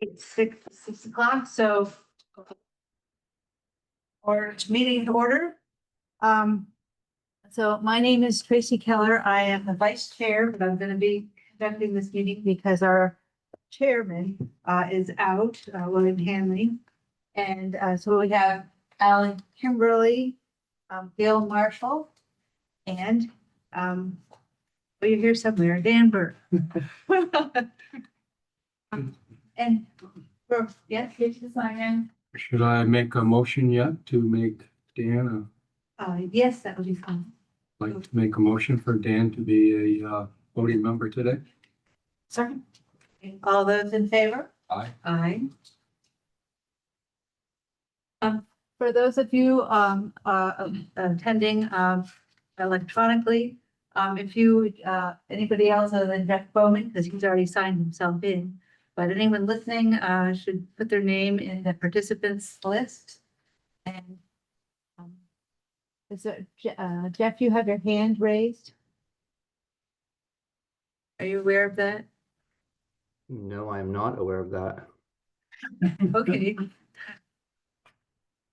It's six o'clock, so. Or meeting to order. So my name is Tracy Keller. I am the vice chair, but I'm gonna be conducting this meeting because our chairman is out, William Hanley. And so we have Alan Kimberly, Gail Marshall, and well, you're here somewhere, Dan Burke. And yes, here's the sign in. Should I make a motion yet to make Dan, Yes, that would be fine. like to make a motion for Dan to be a voting member today? Second. All those in favor? Aye. Aye. For those of you attending electronically, if you anybody else other than Jeff Bowman, because he's already signed himself in, but anyone listening should put their name in the participants list. And is it Jeff? You have your hand raised. Are you aware of that? No, I am not aware of that. Okay.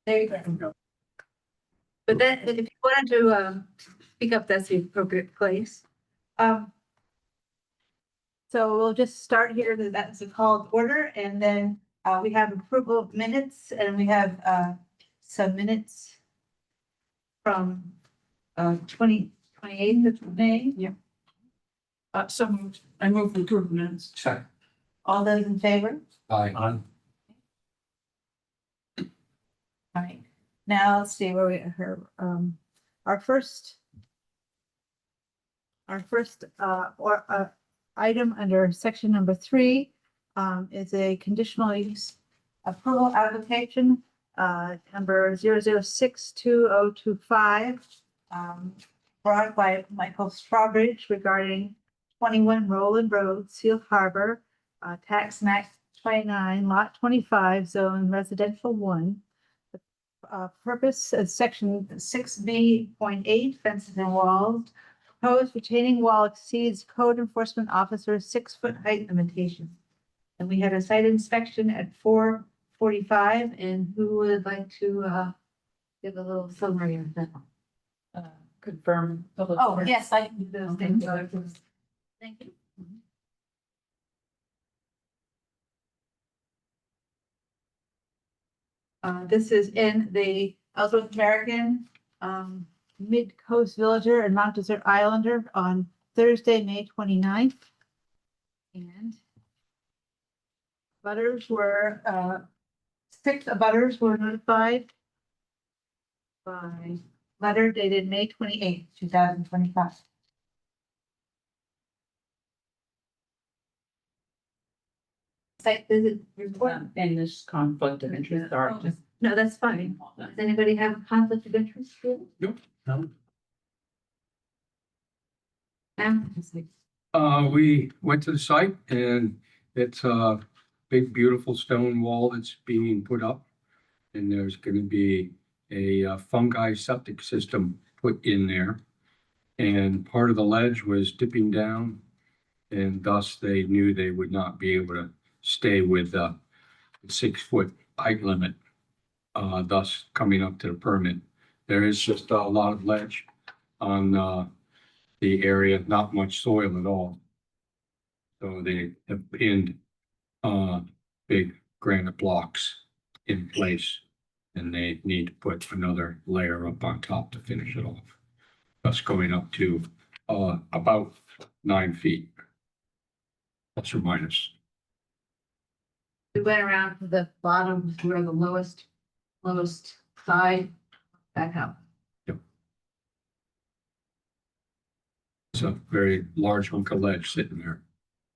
There you go. But then, if you wanted to speak up, that's the appropriate place. So we'll just start here. That's a call to order, and then we have approval of minutes, and we have some minutes from 28th of May. Yep. So moved. I move to approve minutes. Second. All those in favor? Aye. All right, now let's see where we are. Our first item under section number 3 is a conditional use approval application number 0062025 brought by Michael Strawbridge regarding 21 Roland Road, Seal Harbor, tax map 29, lot 25, zone residential 1. Purpose of section 6B.8 fences and walls. Proposed retaining wall exceeds code enforcement officer's 6-foot height limitation. And we had a site inspection at 4:45. And who would like to give a little summary of that? Confirm. Oh, yes, I can do those things. Thank you. This is in the Ellsworth American Mid-Coast Villager and Mount Desert Islander on Thursday, May 29th. And butters were 6 abutters were notified by letter dated May 28th, 2025. Site visit report. And this conflict of interest are just. No, that's fine. Does anybody have a conflict of interest? No. We went to the site and it's a big, beautiful stone wall that's being put up. And there's going to be a fungi septic system put in there. And part of the ledge was dipping down. And thus they knew they would not be able to stay with the 6-foot height limit, thus coming up to the permit. There is just a lot of ledge on the area, not much soil at all. So they have pinned big granite blocks in place, and they need to put another layer up on top to finish it off. Thus going up to about 9 feet, plus or minus. We went around to the bottom where the lowest side back up. It's a very large hunk of ledge sitting there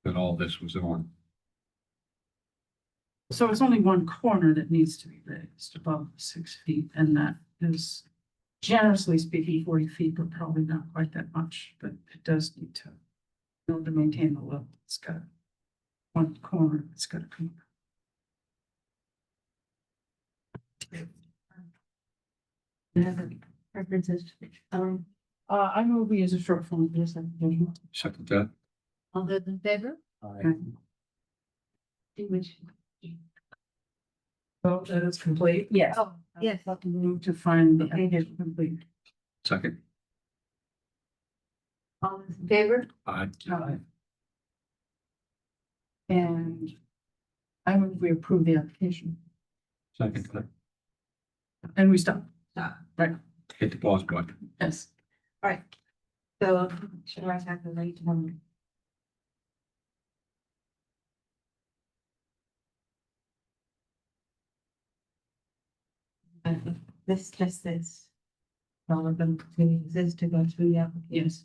that all this was on. So it's only one corner that needs to be raised above 6 feet, and that is generously speaking 40 feet, but probably not quite that much, but it does need to, in order to maintain the level, it's got one corner, it's got to come. Preferences. I move we use a short form. Second that. All those in favor? Aye. Which Oh, that is complete? Yes. Oh, yes. Move to find the application complete. Second. All those in favor? Aye. And I move we approve the application Second. and we stop. Stop. Right, Hit the pause button. yes. All right. So should I have the right one? This just is relevant to exist to go through the application. Yes.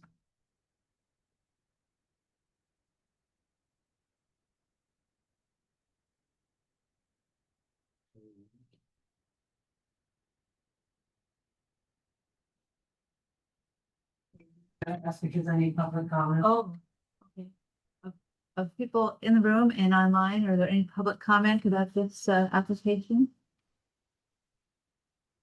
That's because I need public comment. Oh, okay. Of people in the room and online, are there any public comment about this application?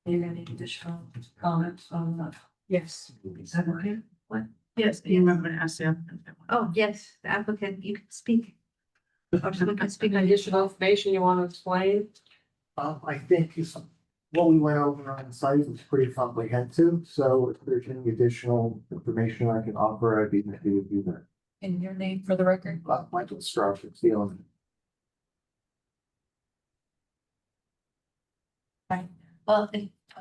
Any additional comments on that? Yes. Is that okay? What? Yes, you remember to ask the applicant that one. Oh, yes, the applicant, you can speak. Or someone can speak. Additional information you want to explain? I think what we went over on site was pretty comprehensive, so if there's any additional information I can offer, I'd be happy to do that. And your name for the record? Michael Strauss, it's the owner. Right, well,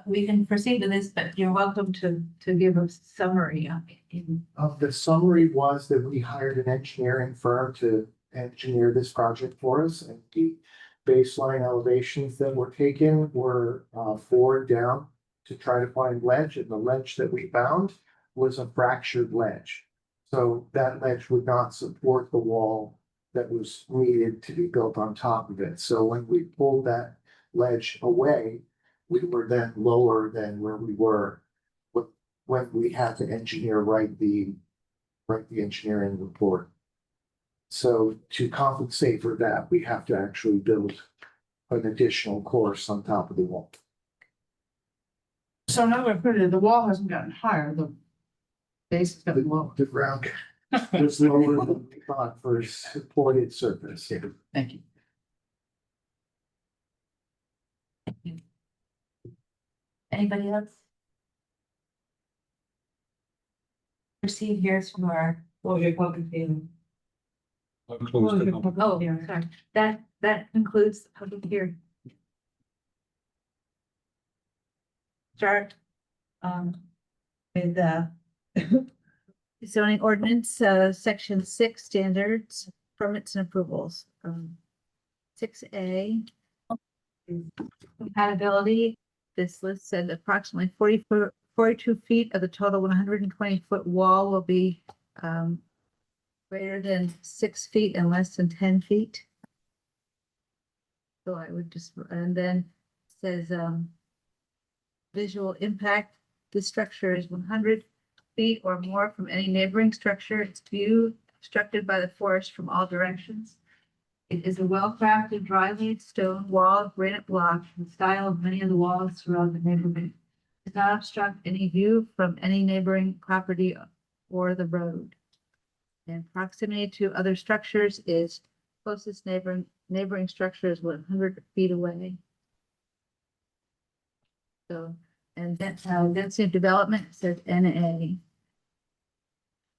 we can proceed with this, but you're welcome to give a summary of it. The summary was that we hired an engineering firm to engineer this project for us, and the baseline elevations that were taken were forward down to try to find ledge, and the ledge that we found was a fractured ledge. So that ledge would not support the wall that was needed to be built on top of it. So when we pulled that ledge away, we were then lower than where we were when we had to write the engineering report. So to compensate for that, we have to actually build an additional course on top of the wall. So now we're putting it, the wall hasn't gotten higher, the base has gotten lower. The ground was lower than we thought for supported surface. Thank you. Anybody else? Proceed here from our. What was your public feeling? I'll close the public. Oh, sorry, that concludes the public hearing. Start, with the zoning ordinance, section 6, standards, permits and approvals. 6A. Compatibility, this list said approximately 42 feet of the total 120-foot wall will be, greater than 6 feet and less than 10 feet. So I would just, and then it says, visual impact, the structure is 100 feet or more from any neighboring structure. Its view obstructed by the forest from all directions. It is a well-crafted, dry-laid stone wall of granite block, the style of many of the walls throughout the neighborhood. Does not obstruct any view from any neighboring property or the road. And proximity to other structures is closest neighboring structure is 100 feet away. So, and that's how density of development says NA.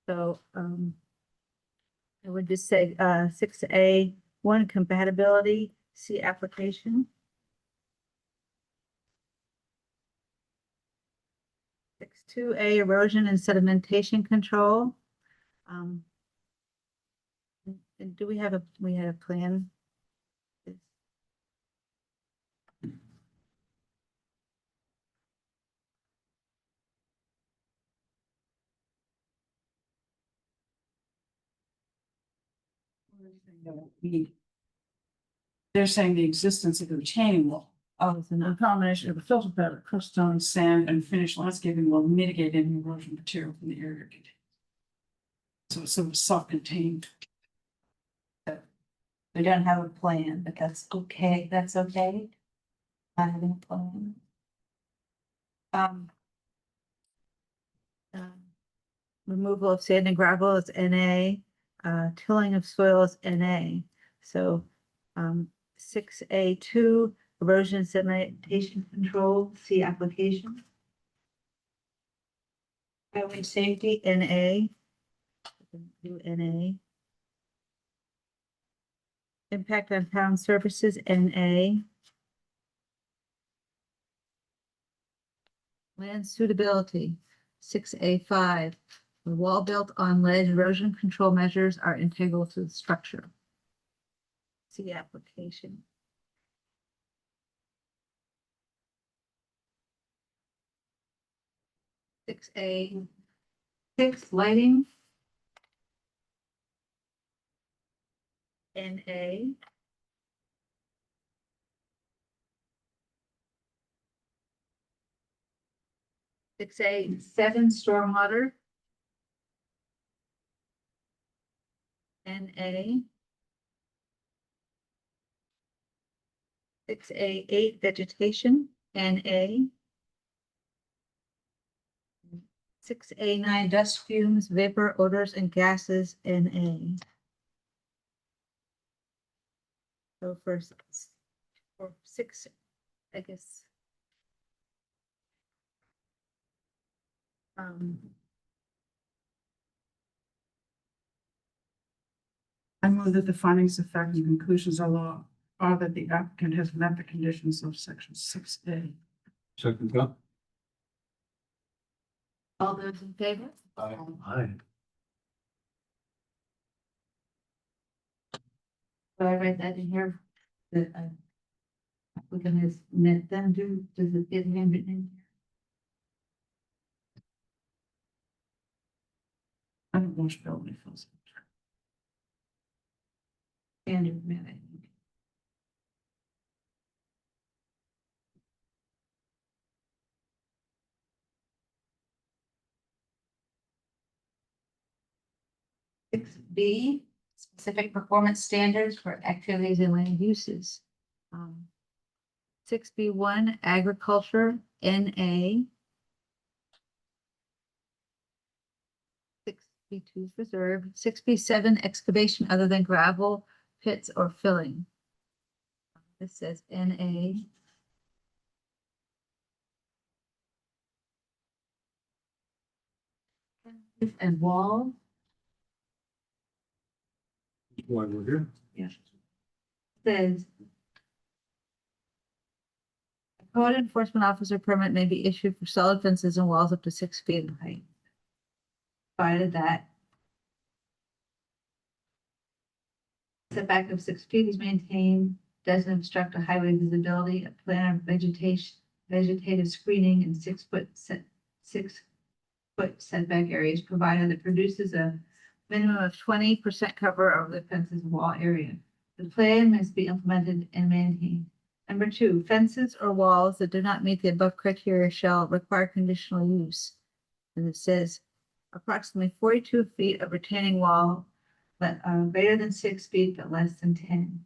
So, I would just say, 6A, 1 compatibility, see application. 6.2A, erosion and sedimentation control. And do we had a plan? They're saying the existence of the retaining wall. Oh, it's A enough. combination of a filter pad, crushed stone, sand, and finished landscaping will mitigate any erosion material from the area. So it's sort of self-contained. We don't have a plan, but that's okay. That's okay. Not having a plan. Removal of sand and gravel is NA. Tilling of soil is NA. So, 6A2, erosion sedimentation control, see application. Highway safety, NA. Do NA. Impact on town services, NA. Land suitability, 6A5. The wall built on ledge erosion control measures are integral to the structure. See application. Six A, six lighting. NA. Six A7 stormwater. NA. 6A8 vegetation, NA. 6A9 dust fumes, vapor, odors, and gases, NA. So for six, I guess. I move that the findings of fact and conclusions of law are that the applicant has met the conditions of section 6A. Second that. All those in favor? Aye. Do I write that in here? That applicant has met them, does it get handwritten in? I don't watch building fills. Standard met, I think. Six B, specific performance standards for activities and land uses. 6B1, agriculture, NA. 6B2 is reserve. 6B7, excavation other than gravel, pits, or filling. This says NA. And wall. Why we're here. Says a code enforcement officer permit may be issued for solid fences and walls up to 6 feet in height. Provided that setback of 6 feet is maintained, doesn't obstruct a highway visibility, a plan of vegetative screening and 6 foot setback areas provided that produces a minimum of 20% cover over the fence's wall area. The plan must be implemented and maintained. Number 2, fences or walls that do not meet the above criteria shall require conditional use. And it says approximately 42 feet of retaining wall, but greater than 6 feet, but less than 10.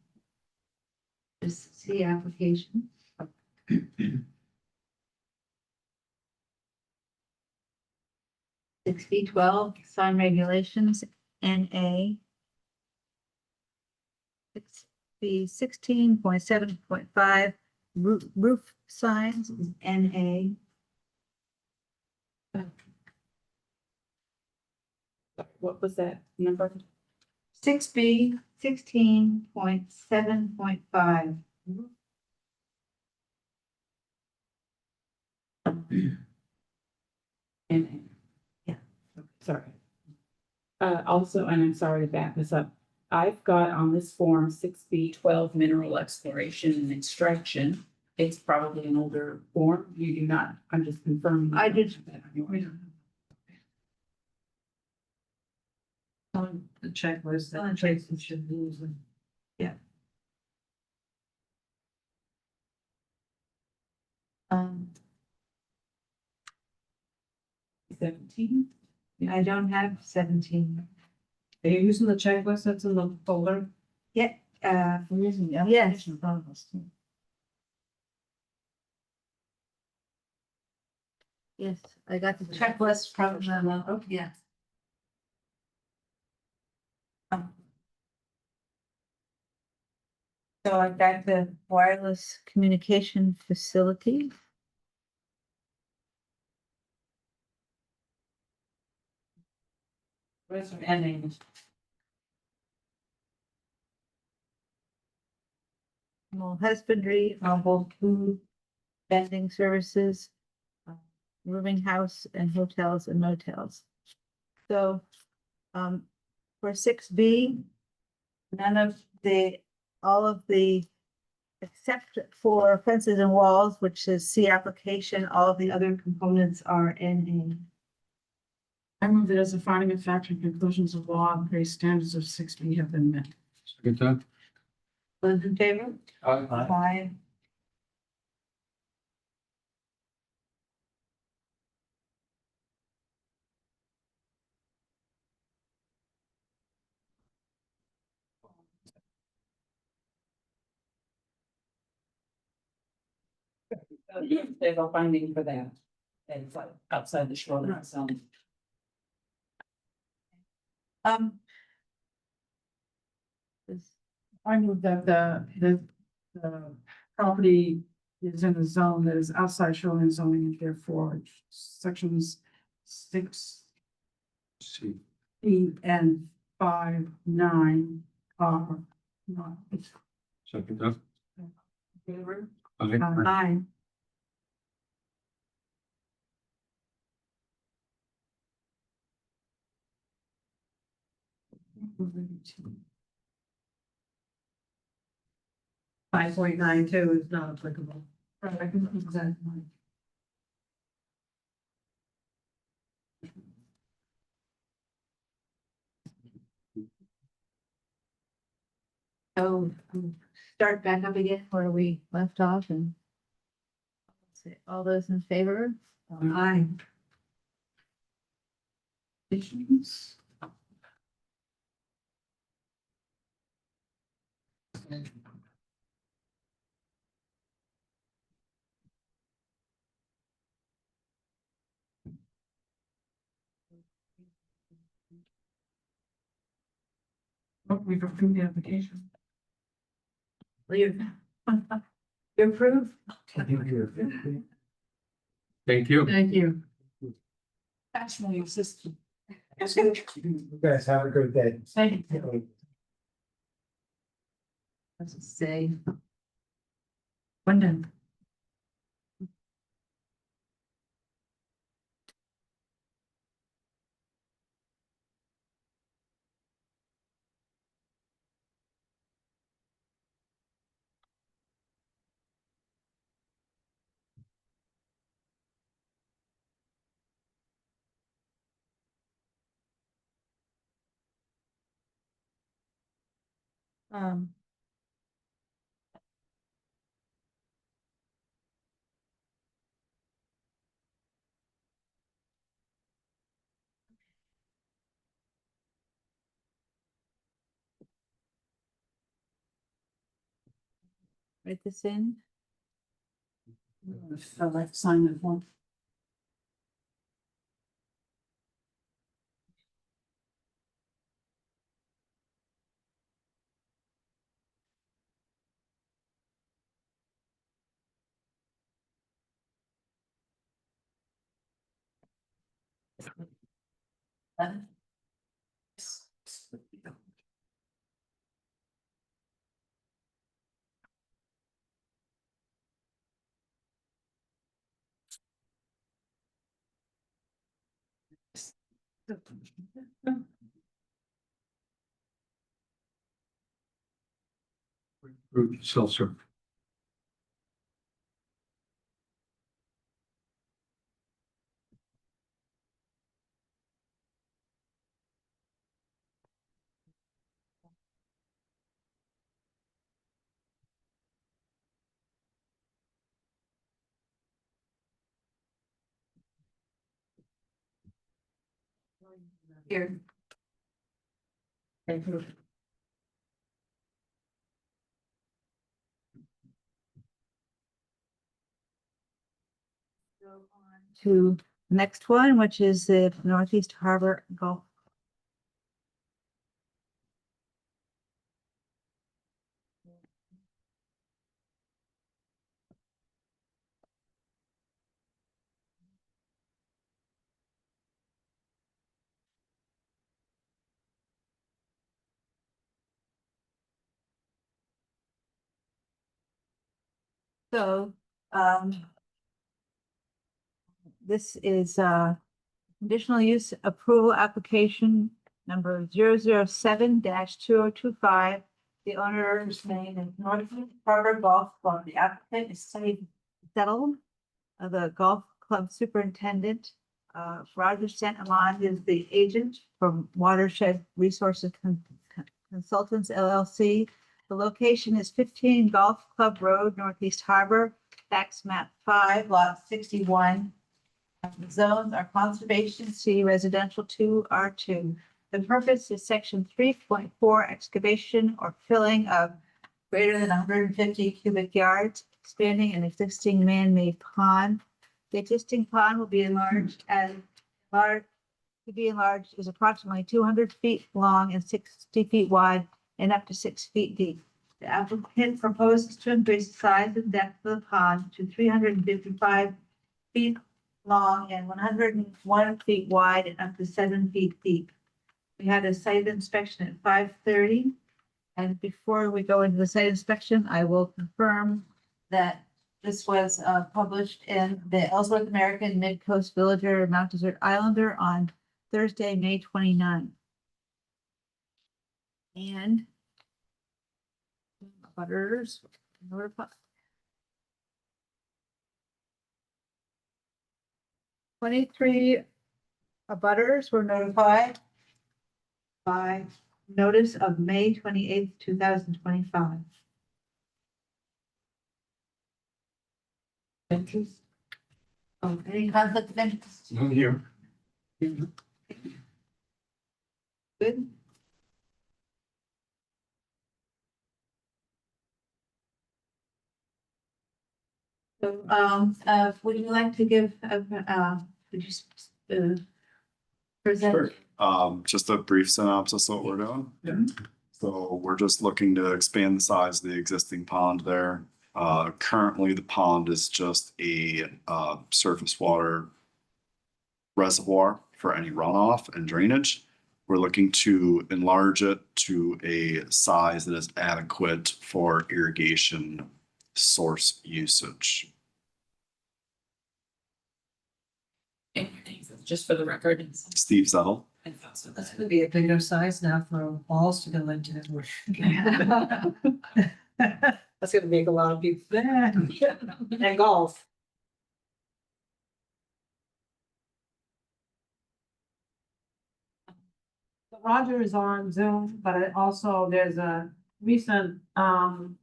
Just see application. 6B12, sign regulations, NA. 6B 16.7.5, roof signs, is NA. What was that number? 6B 16.7.5. And, Yeah. sorry. Also, and I'm sorry to back this up, I've got on this form 6B12 mineral exploration and extraction. It's probably an older form. You do not, I'm just confirming. I did. On the checklist On the that Jason should use. Um, 17. I don't have 17. Are you using the checklist that's in the folder? Yeah, I'm using the Yes. application in front of us too. yes, I got the checklist from the, Oh, yeah. So I got the wireless communication facility. Where's the ending? Animal husbandry, mobile food, vending services, uh, rooming house and hotels and motels. So, for 6B, none of the, all of the, except for fences and walls, which is C application, all of the other components are in I move that as a finding of fact and conclusions of law, the base standards of 6B have been met. Second that? A. Those in favor? Aye. Aye. There's a finding for that. It's like outside the shoreline zone. Um. I move that the property is in a zone that is outside shoreline zoning and therefore sections 6 See, and 5, 9 are not. second that? Favor? Aye. Aye. Five point nine two is not applicable. Exactly. So, start back up again where we left off and say, all those in favor? Aye. Additions? Oh, we've approved the application. You you approve? Thank you. Thank you. That's my assistant. You guys have a good day. Thank you. Let's say, One done. um. Write this in. So let's sign that one. Self-serve. Here. Go on to next one, which is the Northeast Harbor Golf. So, this is, conditional use approval application number 007-2025. The owner's name is North Harbor Golf Club. The applicant is Sunny Settle, the golf club superintendent. Roger St. Amand is the agent from Watershed Resources Consultants LLC. The location is 15 Golf Club Road, Northeast Harbor, tax map 5, lot 61. The zones are conservation C, residential 2, R2. The purpose is section 3.4 excavation or filling of greater than 150 cubic yards, expanding an existing man-made pond. The existing pond will be enlarged is approximately 200 feet long and 60 feet wide and up to 6 feet deep. The applicant proposes to increase the size and depth of the pond to 355 feet long and 101 feet wide and up to 7 feet deep. We had a site inspection at 5:30. And before we go into the site inspection, I will confirm that this was published in the Ellsworth American Mid-Coast Villager Mount Desert Islander on Thursday, May 29. And butters notified. 23 abutters were notified by notice of May 28th, 2025. Interest? Oh, any conflict of interest? No, here. Good. So, would you like to give, would you, present? Sure. Just a brief synopsis of what we're doing. Yeah. So we're just looking to expand the size of the existing pond there. Currently the pond is just a, surface water reservoir for any runoff and drainage. We're looking to enlarge it to a size that is adequate for irrigation source usage. And your names, just for the record. Steve Zettel. That's gonna be a bigger size now for balls to go into. That's gonna make a lot of people. And golf. Roger is on Zoom, but also there's a recent, in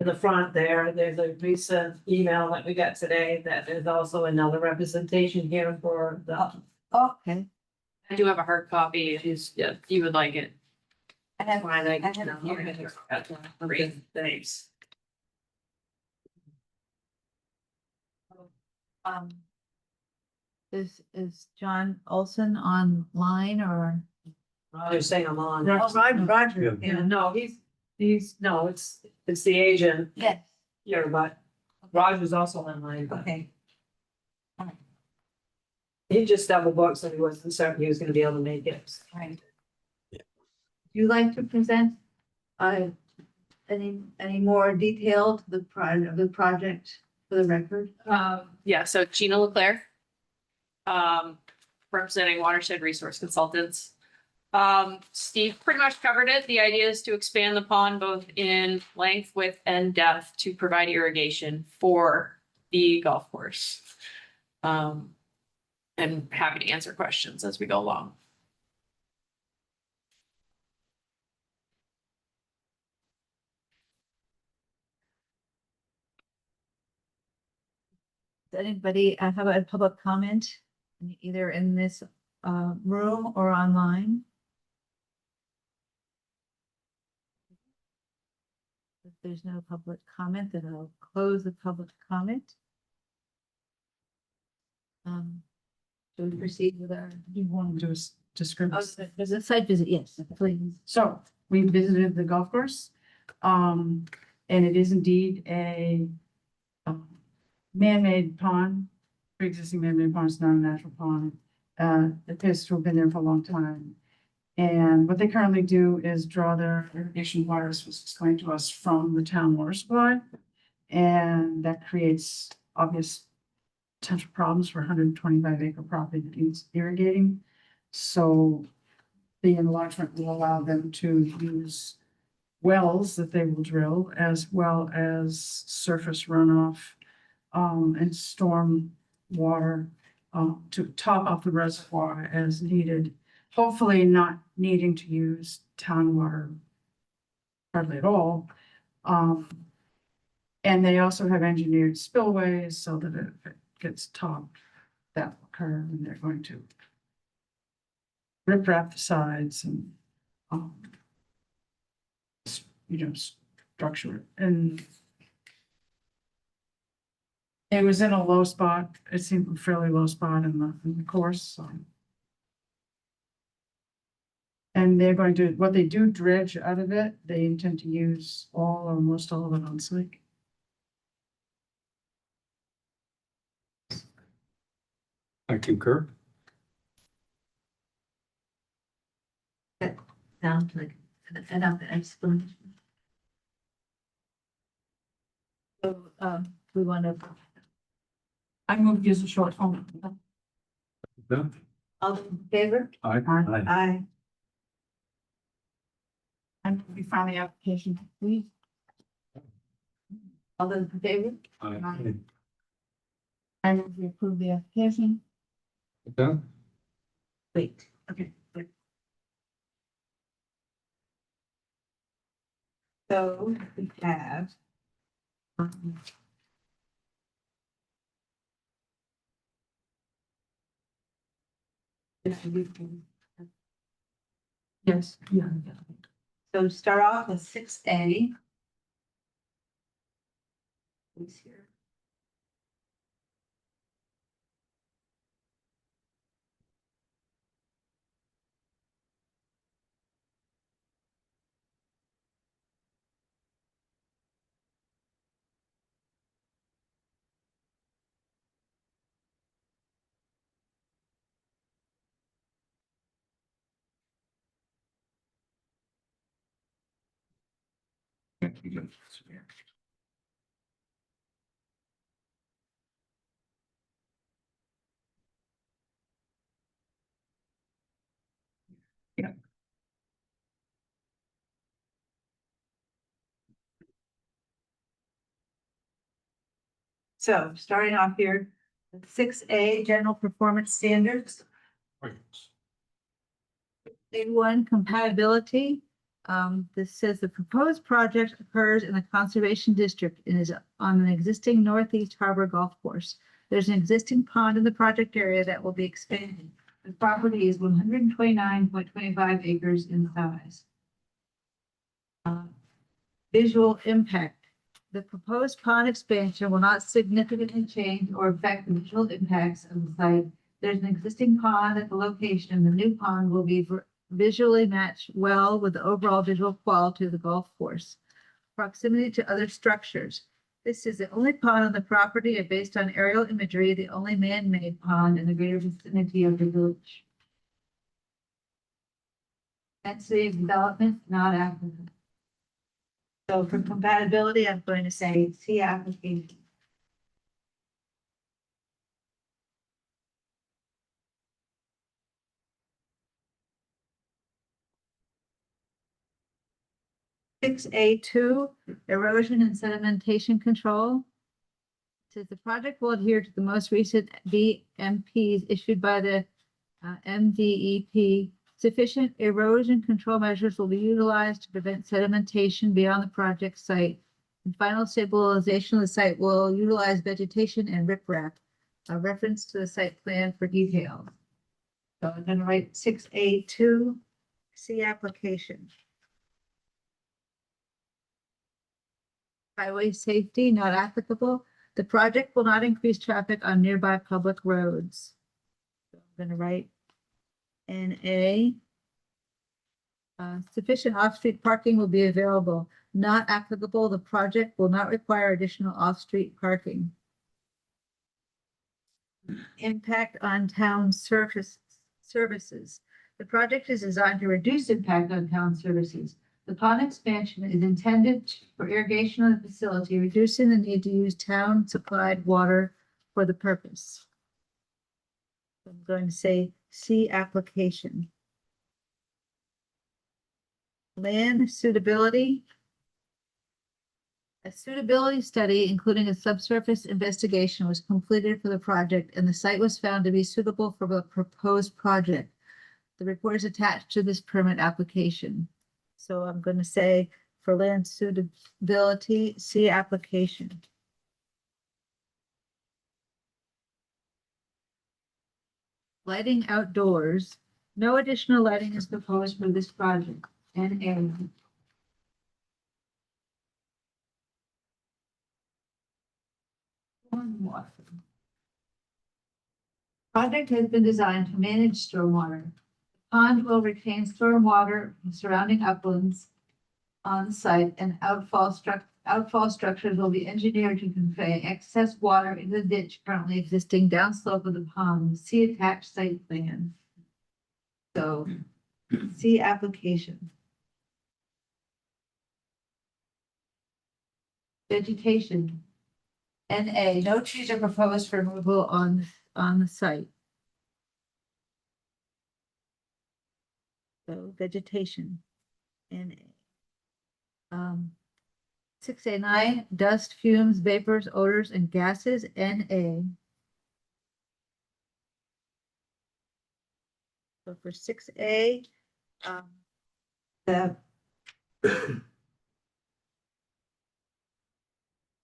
the front there's a recent email that we got today that is also another representation here for the. Okay. I do have a hard copy if you would like it. I have, Fine, I have no, it here. Great, thanks. Is John Olson online or? Roger's saying I'm on. Oh, Roger. Yeah, no, no, it's the agent Yes, here, but Roger's also online, but okay. He just double booked, so he wasn't certain he was gonna be able to make it. Right. Would you like to present, any more detailed the project for the record? Yeah, so Gina Leclerc, representing Watershed Resource Consultants. Steve pretty much covered it. The idea is to expand the pond both in length, width, and depth to provide irrigation for the golf course. And happy to answer questions as we go along. Does anybody have a public comment either in this room or online? If there's no public comment, then I'll close the public comment. Should we proceed with our, you want to do a description. there's a site visit, yes, please. So we visited the golf course. And it is indeed a man-made pond, pre-existing man-made pond. It's not a natural pond. It appears to have been there for a long time. And what they currently do is draw their irrigation water, as was explained to us, from the town water supply. And that creates obvious potential problems for 125-acre property that needs irrigating. So the enlargement will allow them to use wells that they will drill as well as surface runoff and storm water to top up the reservoir as needed. Hopefully not needing to use town water hardly at all. And they also have engineered spillways so that if it gets topped, that will occur, and they're going to rip wrap the sides and, structure it. And it was in a low spot. It seemed a fairly low spot in the course, so. And they're going to, what they do dredge out of it, they intend to use all or most all of it on site. I concur. Sounds like enough explanation. So, we want to, I moved use a short form. Yeah. all those in favor? Aye. Aye. And we found the application, please. All those in favor? Aye. I move we approve the application. Yeah. Wait. Okay. Good. So we have. Yes, yeah. So start off with 6A. Who's here? So starting off here, 6A, general performance standards. A1, compatibility. This says the proposed project occurs in the conservation district and is on an existing northeast harbor golf course. There's an existing pond in the project area that will be expanded. The property is 129.25 acres in size. Visual impact. The proposed pond expansion will not significantly change or affect the visual impacts of the site. There's an existing pond at the location. The new pond will be visually match well with the overall visual quality of the golf course. Proximity to other structures. This is the only pond on the property and based on aerial imagery, the only man-made pond in the greater vicinity of the village. Density of development not applicable. So for compatibility, I'm going to say see application. Six A2, erosion and sedimentation control. Says the project will adhere to the most recent BMPs issued by the MDEP. Sufficient erosion control measures will be utilized to prevent sedimentation beyond the project site. And final stabilization of the site will utilize vegetation and riprap. A reference to the site plan for details. So I'm going to write 6A2, C application. Highway safety not applicable. The project will not increase traffic on nearby public roads. So I'm going to write NA. Sufficient off-street parking will be available. Not applicable. The project will not require additional off-street parking. Impact on town services. The project is designed to reduce impact on town services. The pond expansion is intended for irrigation of the facility, reducing the need to use town supplied water for the purpose. I'm going to say see application. Land suitability. A suitability study, including a subsurface investigation, was completed for the project, and the site was found to be suitable for the proposed project. The report is attached to this permit application. So I'm going to say for land suitability, see application. Lighting outdoors. No additional lighting is proposed for this project. NA. Stormwater. Project has been designed to manage stormwater. Pond will retain stormwater from surrounding uplands on the site, and outfall structures will be engineered to convey excess water in the ditch currently existing downslope of the pond. See attached site plan. So, see application. Vegetation. NA, no trees are proposed for removal on the site. So vegetation. NA. 6A9, dust, fumes, vapors, odors, and gases, NA. So for 6A, the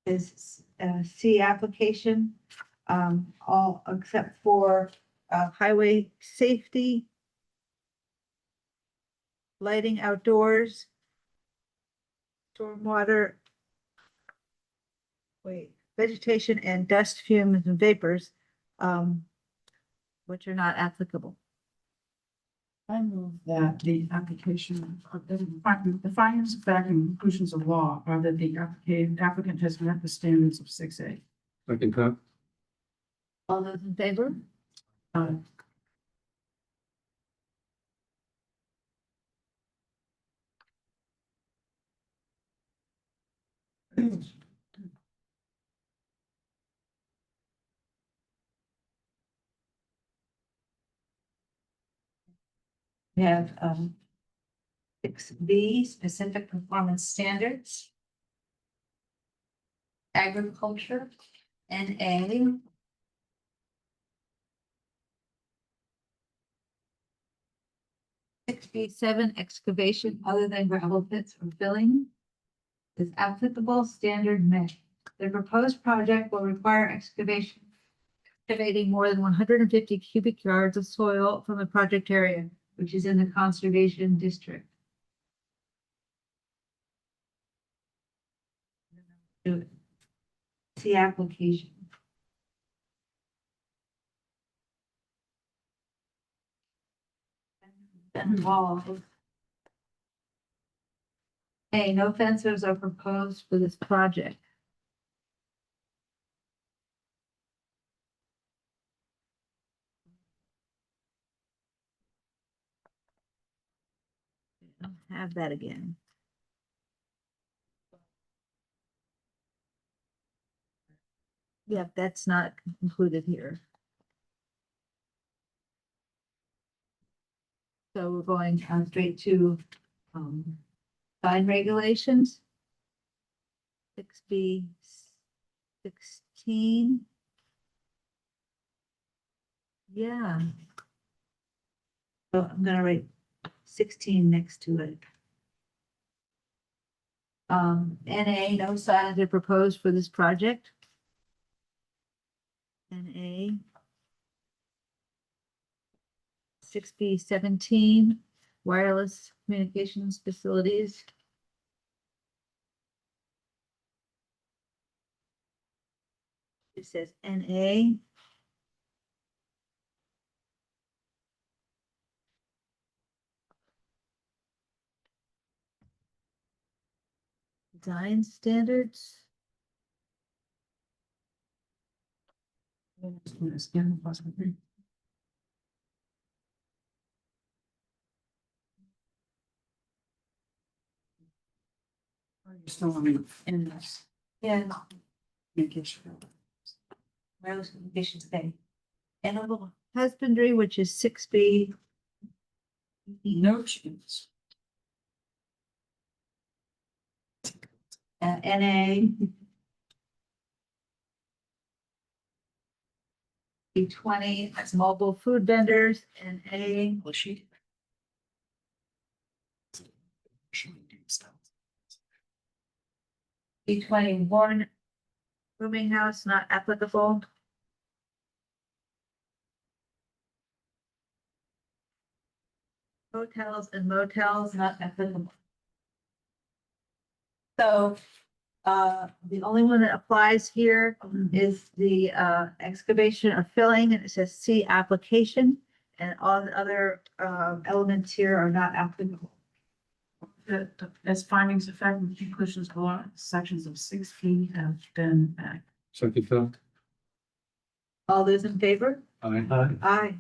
is C application, all except for highway safety, lighting outdoors, stormwater, vegetation and dust, fumes, and vapors, which are not applicable. I move that the application, the findings of fact and conclusions of law are that the applicant has met the standards of 6A. Second time. All those in favor? We have 6B, specific performance standards. Agriculture, NA. 6B7, excavation other than gravel pits or filling is applicable standard met. The proposed project will require excavating more than 150 cubic yards of soil from the project area, which is in the conservation district. See application. And walls. Hey, no fences are proposed for this project. I'll have that again. Yeah, that's not included here. So we're going straight to sign regulations. 6B16. Yeah. So I'm gonna write 16 next to it. NA, no signs are proposed for this project. NA. 6B17, wireless communications facilities. It says NA. Design standards. Still in this. Yeah, Communication. wireless communications today. Animal husbandry, which is 6B. No change. NA. B20, that's mobile food vendors, and A. B21, rooming house not applicable. Hotels and motels not applicable. So, the only one that applies here is the, excavation or filling, and it says C application. And all the other, elements here are not applicable. As findings of fact and conclusions below, sections of 6B have been met. Second thought. All those in favor? Aye. Aye.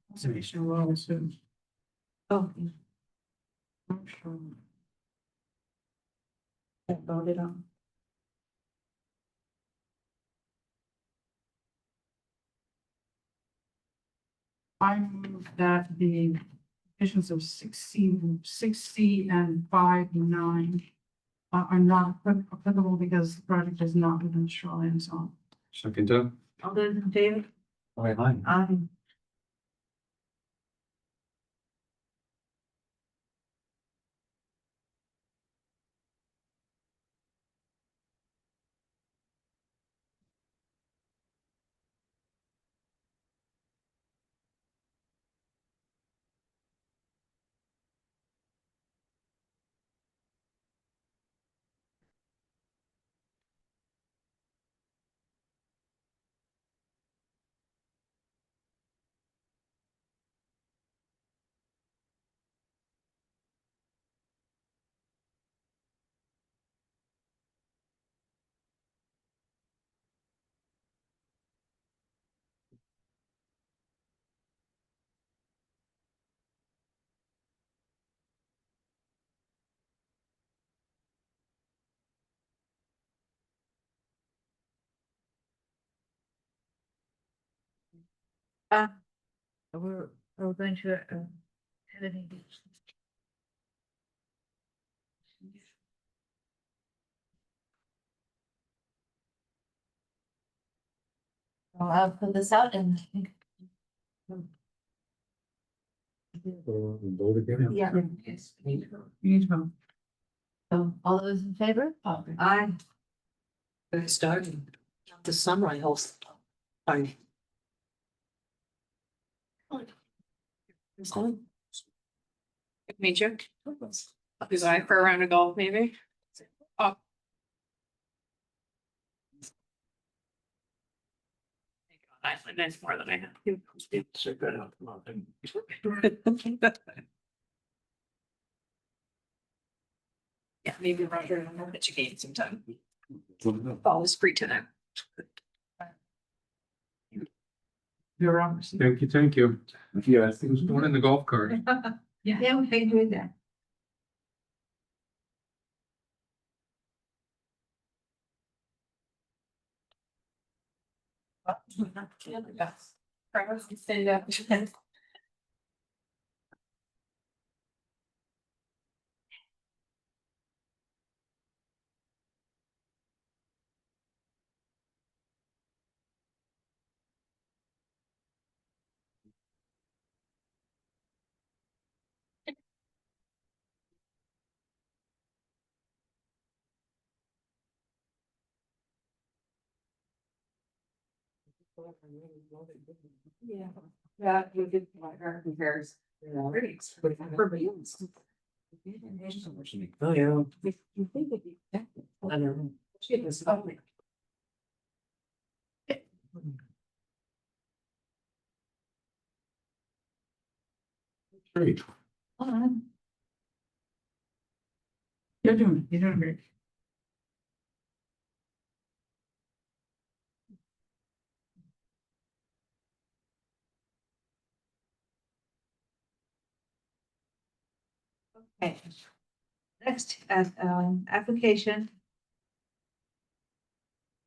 Conservation law, so. Oh, That voted on. I move that the conditions of 6C and 5-9 are not applicable because the project is not within the shoreline zone. Second thought. all those in favor? Aye. Aye. We're going to, have any. I'll put this out and. Vote again. Yeah. You need to vote. So, all those in favor? Aye. They're starting the summer, I hope. Fine. Meet you. Desire for a round of golf, maybe? Oh. That's more than I have. Yeah, maybe Roger, and I'll bet you gain some time. Fall is free tonight. You're on. Thank you, thank you. Yeah, I think it was one in the golf cart. Yeah, we can do that. Stand up. Yeah, yeah, you did like her compares. Oh, yeah. You think it'd be effective. I don't know. She was only. Great. You're doing great. Okay. Next, application.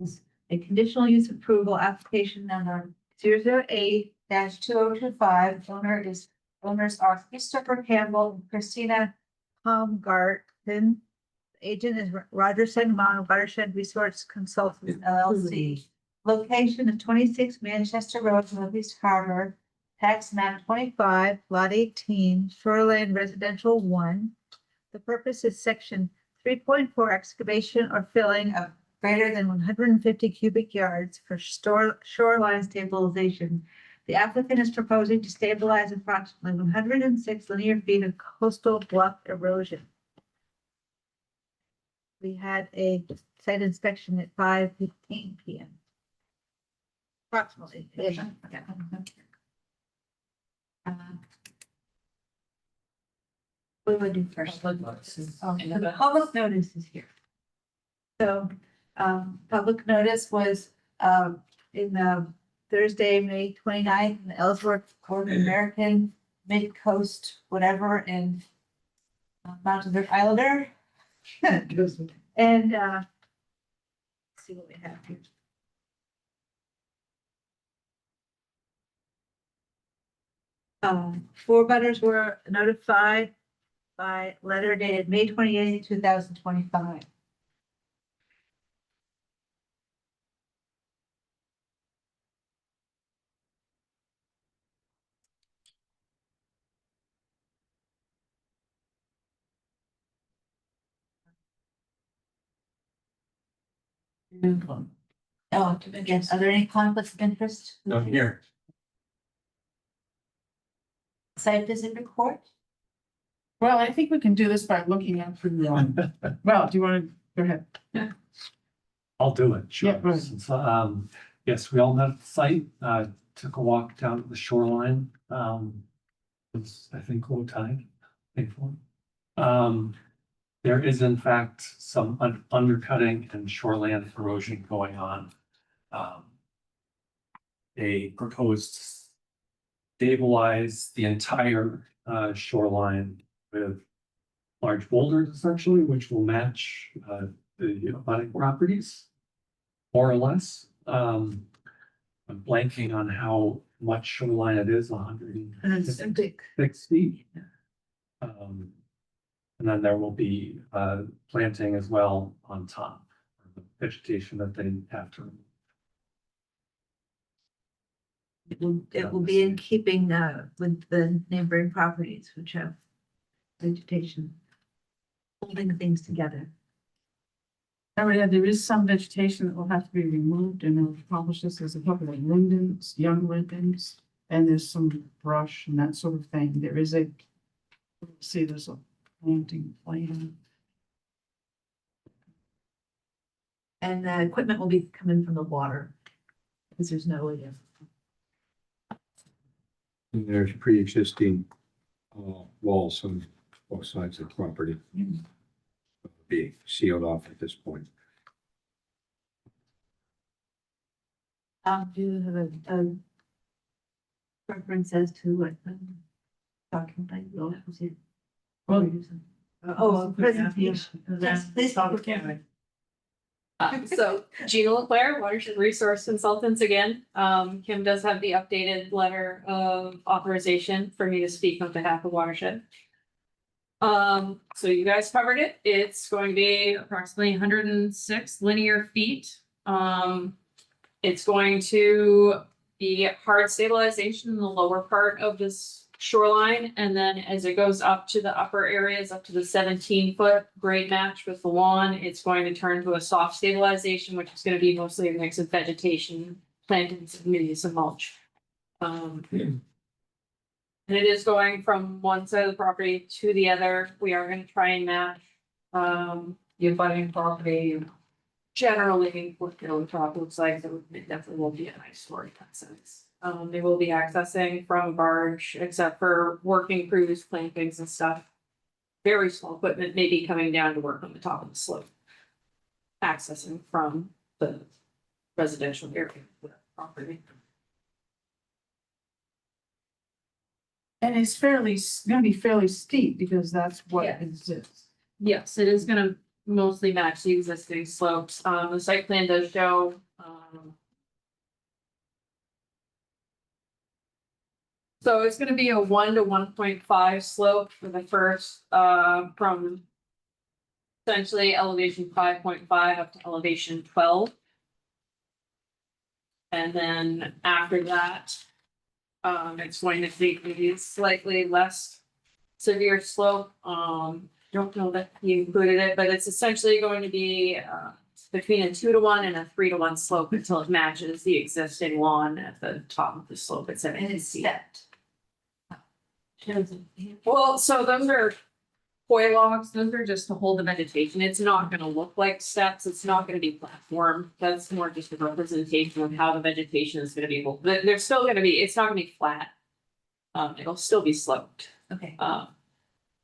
Is a conditional use approval application number 008-2025. Owners are Christopher Campbell and Christina Baumgarten. Agent is Roger Segmon, Watershed Resource Consultants LLC. Location is 26 Manchester Road, Northeast Harbor. Tax map 25, lot 18, Shoreland Residential 1. The purpose is section 3.4 excavation or filling of greater than 150 cubic yards for shoreline stabilization. The applicant is proposing to stabilize approximately 106 linear feet of coastal bluff erosion. We had a site inspection at 5:15 p.m. Approximately. Yeah. What do I do first? Public notices. Oh, the public notice is here. So, public notice was, in the Thursday, May 29th, in the Ellsworth Court American Mid-Coast, whatever, in Mountain View Islander. And, let's see what we have here. Four butters were notified by letter dated May 28th, 2025. Oh, again, are there any conflicts of interest? Here. Site visit report? Well, I think we can do this by looking at the, well, do you want to, go ahead. I'll do it, sure. Yeah, go ahead. Since, yes, we all met at the site, took a walk down to the shoreline. It's, I think, low tide, thankfully. There is in fact some undercutting and shoreline erosion going on. They proposed stabilize the entire shoreline with large boulders essentially, which will match the abutting properties, more or less. I'm blanking on how much shoreline it is, 106 feet. And then there will be planting as well on top, the vegetation that they have to. It will be in keeping with the neighboring properties, which have vegetation holding things together. Oh, yeah, there is some vegetation that will have to be removed and it'll accomplish this. There's a couple of lindens, young lindens, and there's some brush and that sort of thing. There is a, see, there's a planting plan. And the equipment will be coming from the water because there's no way of. And there's pre-existing walls on both sides of the property. Be sealed off at this point. Do you have a preference as to what document I will have to? Well, Oh, a presentation. Yes, please. So Gina Leclerc, Watershed Resource Consultants again. Kim does have the updated letter of authorization for me to speak on behalf of Watershed. So you guys covered it. It's going to be approximately 106 linear feet. It's going to be hard stabilization in the lower part of this shoreline. And then as it goes up to the upper areas, up to the 17-foot grade match with the lawn, it's going to turn to a soft stabilization, which is going to be mostly a mix of vegetation, plantings, and maybe some mulch. And it is going from one side of the property to the other. We are going to try and match the abutting property. Generally, what the top looks like, so it definitely will be a nice story that sense. They will be accessing from barge, except for working crews, plantings and stuff. Very small equipment may be coming down to work on the top of the slope. Accessing from the residential area of the property. And it's gonna be fairly steep because that's what Yeah. exists. Yes, it is gonna mostly match the existing slopes. The site plan does show, so it's gonna be a 1 to 1.5 slope for the first, from essentially elevation 5.5 up to elevation 12. And then after that, it's going to be maybe slightly less severe slope. Don't know that he included it, but it's essentially going to be, between a 2 to 1 and a 3 to 1 slope until it matches the existing lawn at the top of the slope at 7 feet. stepped. Well, so those are coy logs, those are just to hold the vegetation. It's not gonna look like steps, it's not gonna be platform. That's more just a representation of how the vegetation is gonna be. But there's still gonna be, it's not gonna be flat. It'll still be sloped. Okay.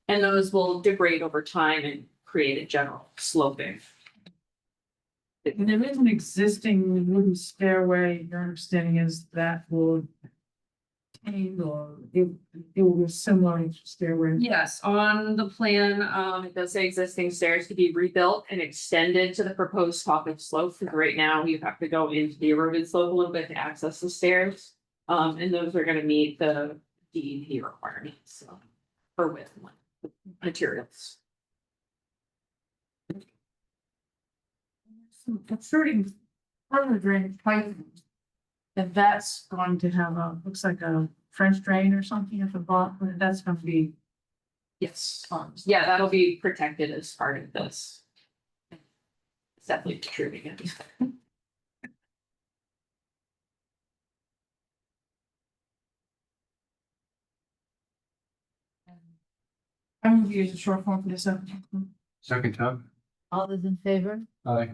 And those will degrade over time and create a general sloping. And there is an existing wooden stairway, your understanding is that will contain or it will be similar stairway. Yes, on the plan, it does say existing stairs to be rebuilt and extended to the proposed top of slope, because right now you have to go into the eroded slope a little bit to access the stairs. And those are gonna meet the DEP requirements, so, for width and length materials. Concerning further drainage piping. If that's going to have looks like a French drain or something at the bottom, that's gonna be. Yes, yeah, that'll be protected as part of this. It's definitely protruding it. I'm gonna use a short form for this. Second time. All those in favor? Aye.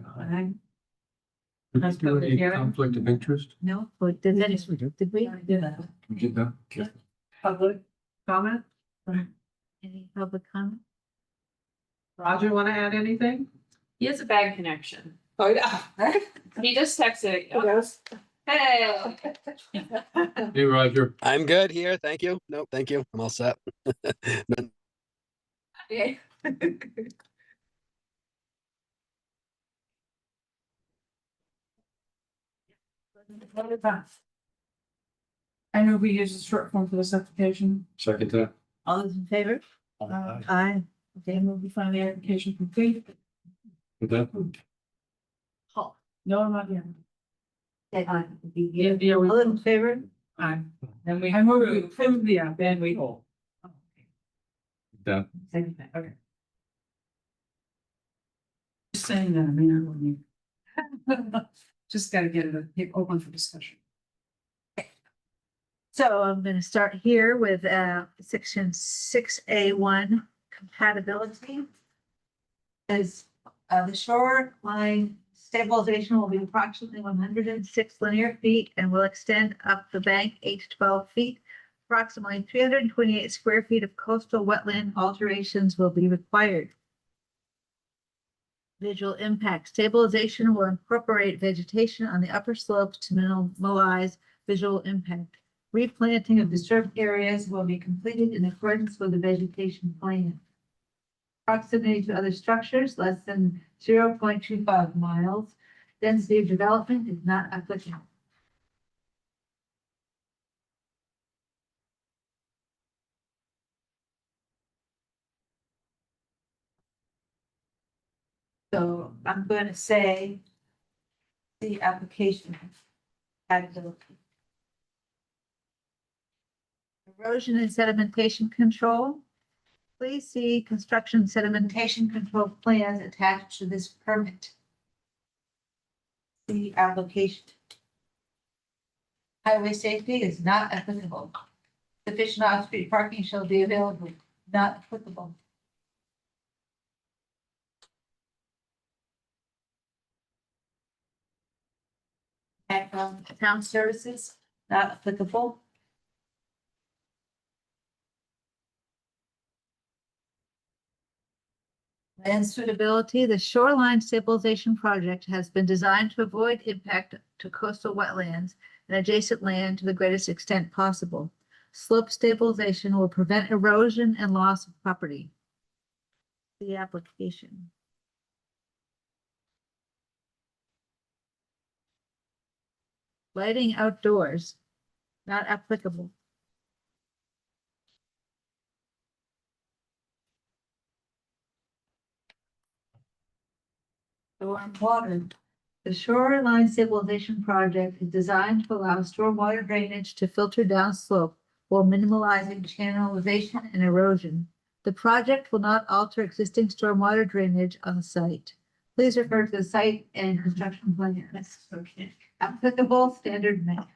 That's Is there any public conflict of interest? No, but did any, did we? Do that. You did that? Public comment? Any public comment? Roger, want to add anything? He has a bad connection. Oh, yeah. He just texted. Yes. Hey. Hey, Roger. I'm good here. Thank you. No, thank you. I'm all set. Yeah. I know we use a short form for this application. Second time. All those in favor? Aye. Okay, And we find the application complete. With that, No, not yet. Aye. Yeah, yeah, All we, those in favor? aye. Then we, I move to approve the app, then we hold. that, Okay. Just saying that, I mean, I wouldn't. Just gotta get it open for discussion. So I'm gonna start here with section 6A1 compatibility. As the shoreline stabilization will be approximately 106 linear feet and will extend up the bank 8 to 12 feet. Approximately 328 square feet of coastal wetland alterations will be required. Visual impact stabilization will incorporate vegetation on the upper slopes to minimize visual impact. Replanting of disturbed areas will be completed in accordance with the vegetation plan. Proximity to other structures less than 0.25 miles. Density of development is not applicable. So I'm going to say the application compatibility. Erosion and sedimentation control. Please see construction sedimentation control plans attached to this permit. The application. Highway safety is not applicable. Sufficient off-street parking shall be available, not applicable. And town services, not applicable. Land suitability, the shoreline stabilization project has been designed to avoid impact to coastal wetlands and adjacent land to the greatest extent possible. slope stabilization will prevent erosion and loss of property. The application. Lighting outdoors, not applicable. Stormwater. The shoreline stabilization project is designed to allow stormwater drainage to filter downslope while minimalizing channelization and erosion. The project will not alter existing stormwater drainage on the site. Please refer to the site and construction plans. Okay. Applicable standard maps.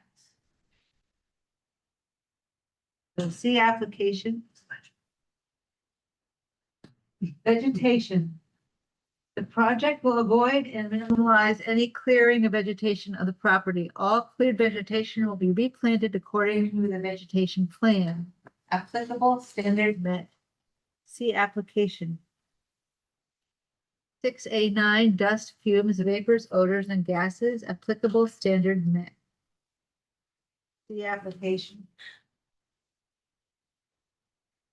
So see application. Vegetation. The project will avoid and minimize any clearing of vegetation of the property. All cleared vegetation will be replanted according to the vegetation plan. Applicable standard met. See application. 6A9 dust, fumes, vapors, odors, and gases. Applicable standard met. See application.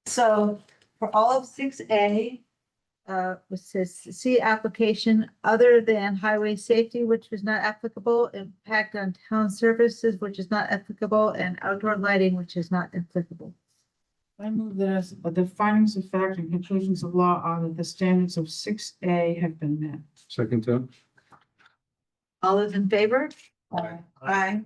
So for all of 6A, which says see application other than highway safety, which is not applicable, impact on town services, which is not applicable, and outdoor lighting, which is not applicable. I move that as the findings of fact and conclusions of law are that the standards of 6A have been met. Second time? All those in favor? Aye. Aye.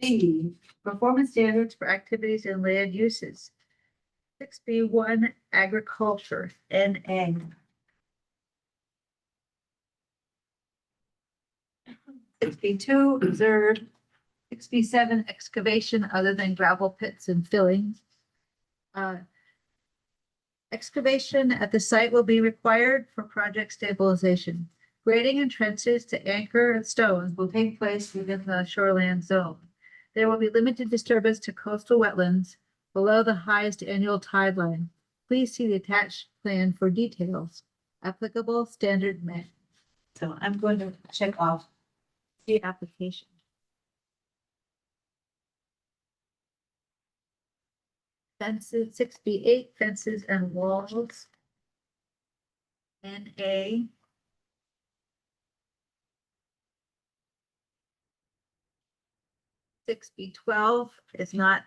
B, performance standards for activities and land uses. 6B1 agriculture, NA. 6B2 observe. 6B7 excavation other than gravel pits and fillings. Excavation at the site will be required for project stabilization. Grading and trenches to anchor stones will take place within the shoreland zone. There will be limited disturbance to coastal wetlands below the highest annual tide line. Please see the attached plan for details. Applicable standard met. So I'm going to check off the application. Fences, 6B8 fences and walls. NA. 6B12 is not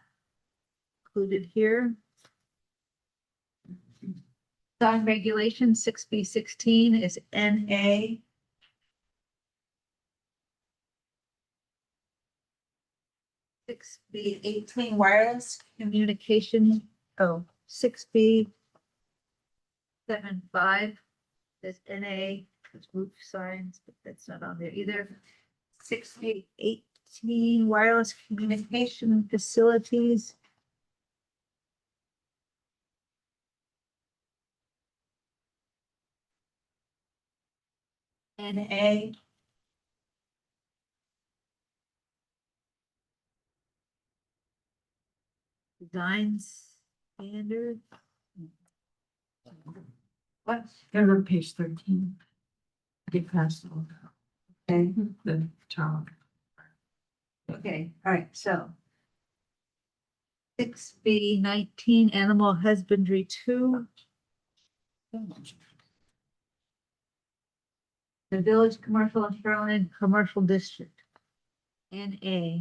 included here. Sign regulation 6B16 is NA. 6B18 wireless communication, 6B75 is NA, it's roof signs, but that's not on there either. 6B18 wireless communication facilities. NA. Design standard. What? Gotta go to page 13. Get past all that. Okay, The top. okay, all right, so. 6B19 animal husbandry 2. The village commercial and shoreline commercial district. NA.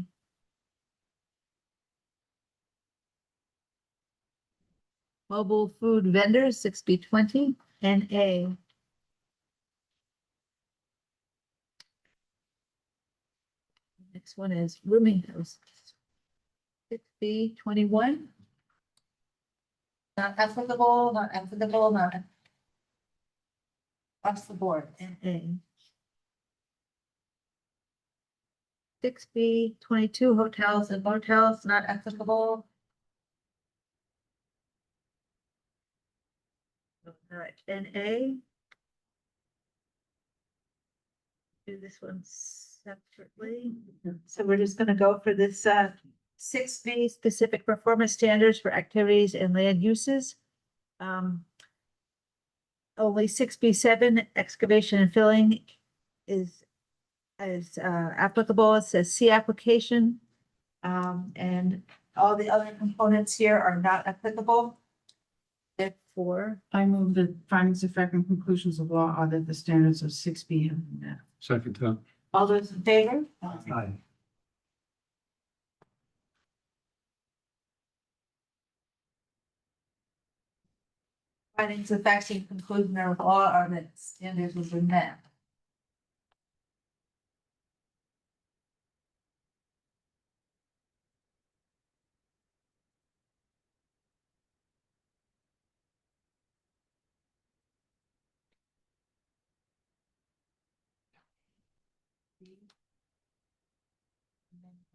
Mobile food vendors, 6B20, NA. Next one is rooming house. 6B21. Not applicable, not applicable, not. Across the board, NA. 6B22 hotels and motels, not applicable. All right, NA. Do this one separately. So we're just gonna go for this 6B, specific performance standards for activities and land uses. Only 6B7, excavation and filling is applicable. It says C application. And all the other components here are not applicable. Therefore, I move that findings of fact and conclusions of law are that the standards of 6B have been met. Second time. all those in favor? Aye. Findings of facts and conclusion of law are that standards have been met.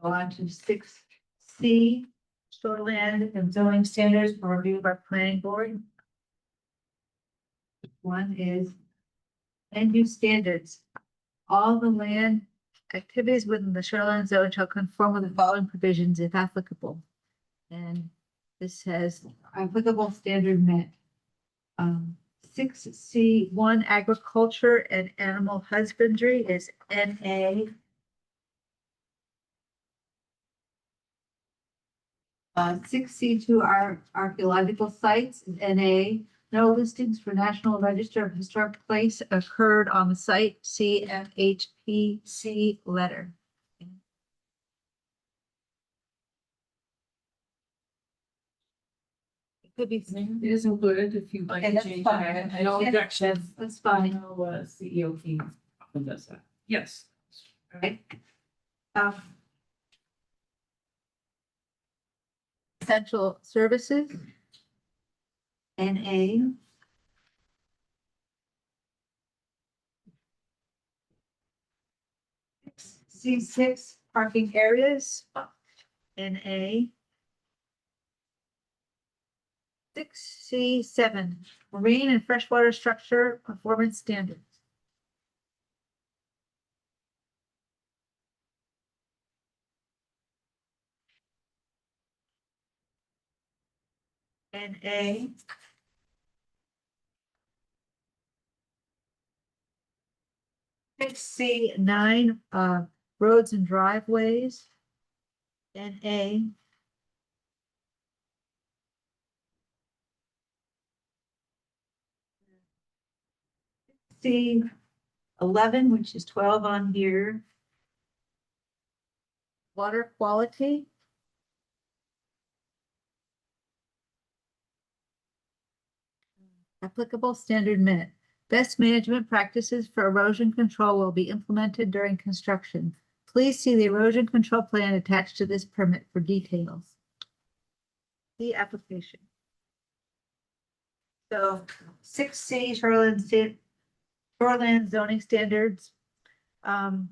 On to 6C, shoreland and zoning standards for review by planning board. One is land use standards. All the land activities within the shoreline zone shall conform with the following provisions if applicable. And this has applicable standard met. 6C1, agriculture and animal husbandry is NA. 6C2 are archaeological sites, NA. No listings for National Register of Historic Place occurred on the site, CFHPC letter. It could be. It is included if you'd like Okay, to that's change fine. it. No Yeah, objections. That's I fine. know, CEO King often does that. Yes. Okay. Essential services. NA. C6, parking areas. NA. 6C7, marine and freshwater structure performance standards. NA. 6C9, roads and driveways. NA. C11, which is 12 on here. Water quality. Applicable standard met. Best management practices for erosion control will be implemented during construction. Please see the erosion control plan attached to this permit for details. The application. So 6C shoreline zoning standards. The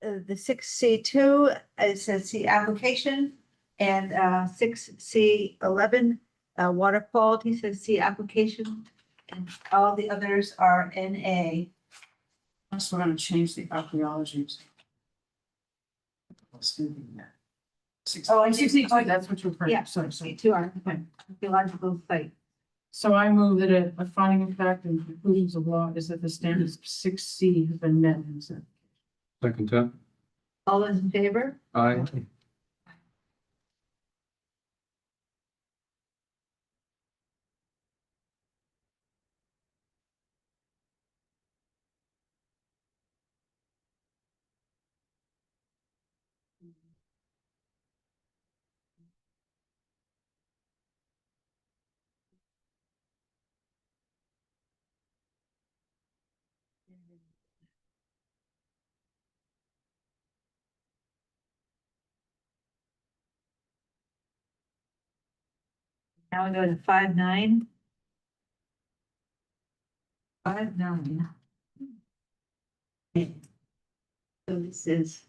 6C2, it says the application, and 6C11, water quality says the application, and all the others are NA. Also, we're gonna change the archaeology. Oh, I see. 62, that's what you're. Yeah, Sorry. 6C2 are archaeological site. So I move that a finding of fact and conclusions of law is that the standards of 6C have been met. And so Second time. All those in favor? Aye. Now we go to 5-9. 5-9. Okay. So this is.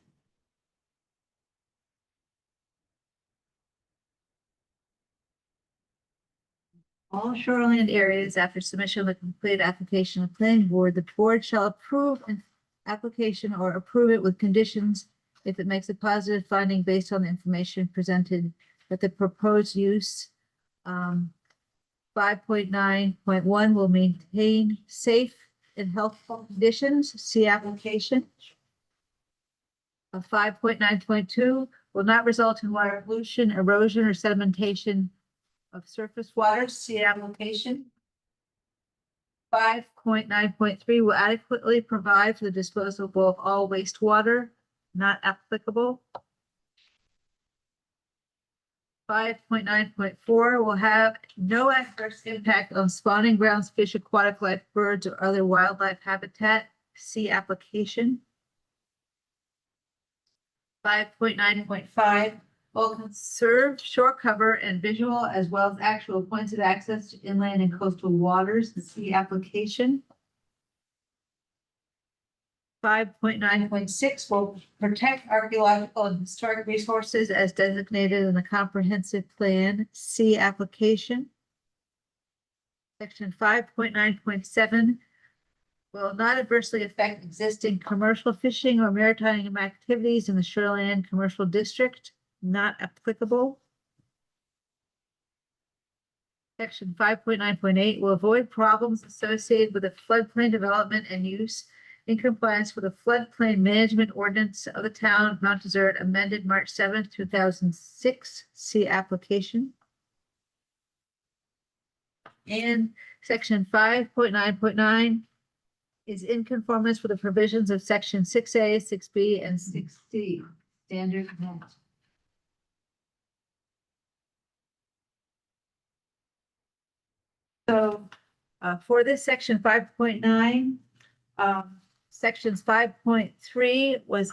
All shoreline areas after submission of a completed application to the planning board, the board shall approve an application or approve it with conditions if it makes a positive finding based on the information presented that the proposed use 5.9.1 will maintain safe and healthful conditions, see application. 5.9.2 will not result in water pollution, erosion, or sedimentation of surface waters, see application. 5.9.3 will adequately provide for the disposal of all wastewater, not applicable. 5.9.4 will have no adverse impact on spawning grounds, fish, aquatic life, birds, or other wildlife habitat, see application. 5.9.5 will conserve shore cover and visual as well as actual points of access to inland and coastal waters, see application. 5.9.6 will protect archaeological and historic resources as designated in the comprehensive plan, see application. Section 5.9.7 will not adversely affect existing commercial fishing or maritime activities in the shoreline commercial district, not applicable. Section 5.9.8 will avoid problems associated with the floodplain development and use in compliance with the floodplain management ordinance of the town of Mount Desert amended March 7th, 2006, see application. And section 5.9.9 is in conformance with the provisions of section 6A, 6B, and 6C, standard met. So for this section 5.9, sections 5.3 was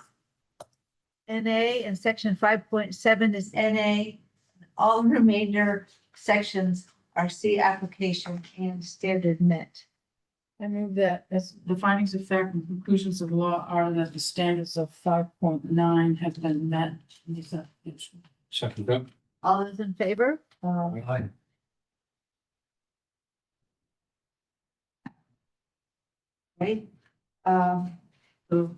NA and section 5.7 is NA. All remainder sections are C application and standard met. I move that as the findings of fact and conclusions of law are that the standards of 5.9 have been met. in this application. Second that. All those in favor? Aye. Right? So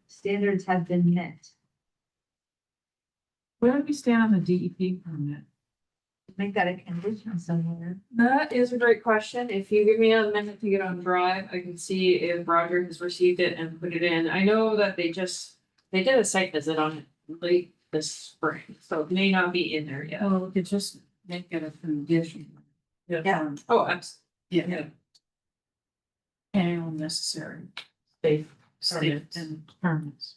standards have been met. Where do we stand on the DEP permit? Make that a condition somewhere. That is a great question. If you give me a minute to get on Drive, I can see if Roger has received it and put it in. I know that they did a site visit on it late this spring, so it may not be in there yet. Oh, we could just make it a condition. Yeah. Oh, absolutely. Yeah. And necessary Safe. permits and permits.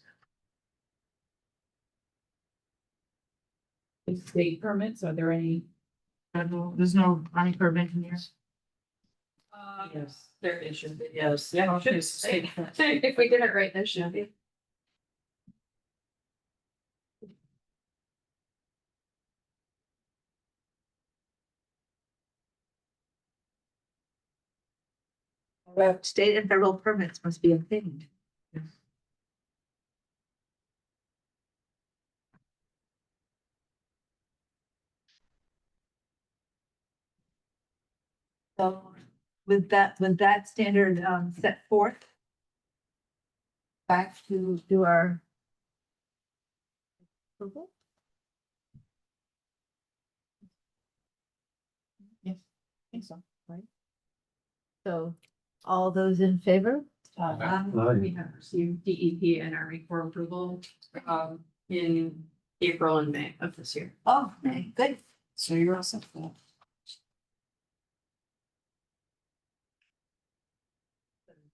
State permits, are there any? There's no Army Corps of Engineers. Yes, there it should be. Yes. Yeah, Okay, should state. If we did it right, there should be. Well, state and federal permits must be obtained. So with that standard set forth. Back to do our. Approval? Yes, I think so, right? So all those in favor? Aye. We have received DEP and Army Corps approval, in April and May of this year. Oh, okay, good. So you're all set for that.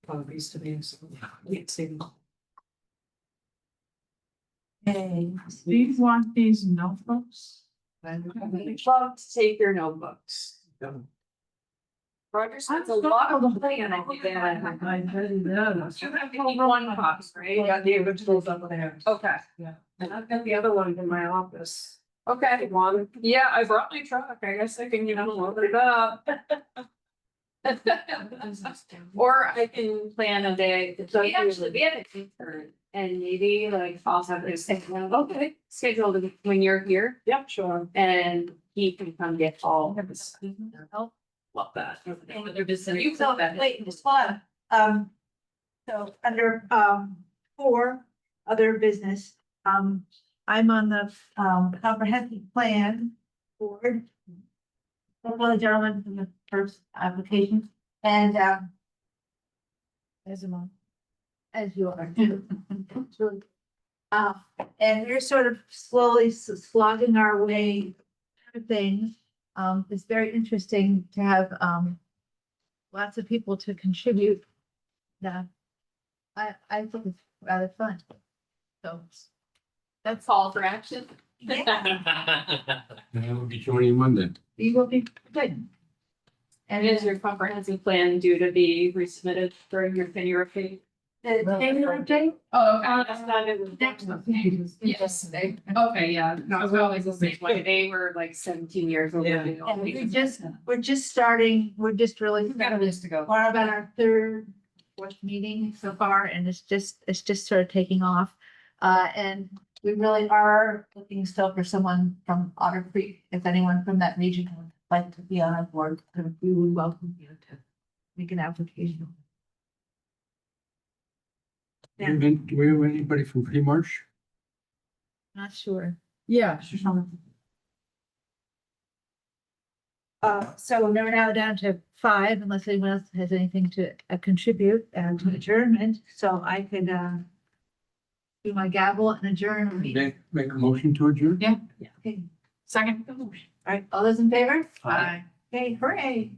Copies to me, so we can see them. Okay. Do you want these notebooks? Love to take your notebooks. Roger spends a lot of playing on that. I heard that. You need one copy, right? got the originals up there. Okay, And I've got the other one in my office. okay. One. Yeah, I brought my truck. I guess I can, load it up. Or I can plan a day. We had an intern and maybe like I'll have this scheduled when you're here Yep, sure. and he can come get all of this. Oh, Love that. you so, wait, just hold on. So under 4, other business. I'm on the, comprehensive plan board. One of the gentlemen from the first application, and, as am I, as you are. It's really- and we're sort of slowly slogging our way through things. It's very interesting to have, lots of people to contribute. Yeah, I think it's rather fun. So, That's all for action. yeah, And we'll be joining Monday. you will be good. And is your comprehensive plan due to be resubmitted during your tenure of fee? The January date? Oh, that's not in the Next next month. Yes, okay, yeah, no, it's always the same way. They were like 17 years old. Yeah. And we're just starting, we're just really. We've got a ways to go. We're about our third, fourth meeting so far, and it's just sort of taking off. And we really are looking still for someone from Otter Creek, if anyone from that region would like to be on our board, we would welcome you to make an application. Yeah. Do we have anybody from Pre-March? Not sure. Yeah. So we're now down to 5, unless anyone else has anything to contribute and to adjournment, so I could do my gavel and adjourn. the meeting. Make a motion to adjourn? Yeah. Okay, Second. all right, all those in favor? Aye. Okay, hooray.